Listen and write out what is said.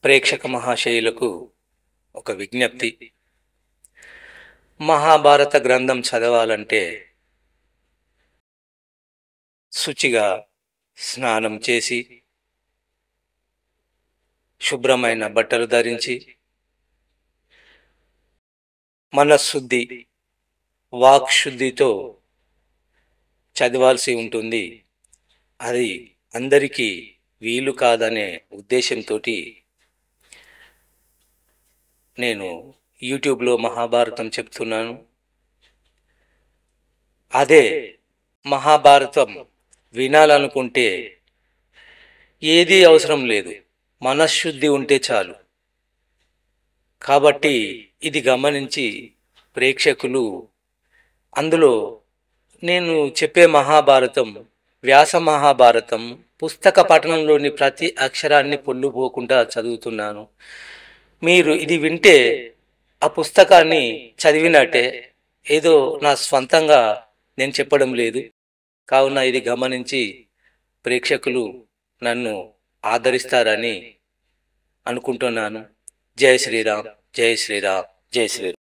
ప్రేక్షక మహాశయులకు ఒక విజ్ఞప్తి. మహాభారత గ్రంథం చదవాలంటే శుచిగా స్నానం చేసి శుభ్రమైన బట్టలు ధరించి మనశుద్ధి వాక్శుద్ధితో చదవాల్సి ఉంటుంది. అది అందరికీ వీలు కాదనే ఉద్దేశంతో నేను యూట్యూబ్లో మహాభారతం చెప్తున్నాను. అదే మహాభారతం వినాలనుకుంటే ఏదీ అవసరం లేదు, మనశ్శుద్ధి ఉంటే చాలు. కాబట్టి ఇది గమనించి ప్రేక్షకులు, అందులో నేను చెప్పే మహాభారతం వ్యాస మహాభారతం పుస్తక పఠనంలోని ప్రతి అక్షరాన్ని పొల్లుపోకుండా చదువుతున్నాను. మీరు ఇది వింటే ఆ పుస్తకాన్ని చదివినట్టే, ఏదో నా స్వంతంగా నేను చెప్పడం లేదు. కావున ఇది గమనించి ప్రేక్షకులు నన్ను ఆదరిస్తారని అనుకుంటున్నాను. జై శ్రీరామ్, జై శ్రీరామ్, జై శ్రీరామ్.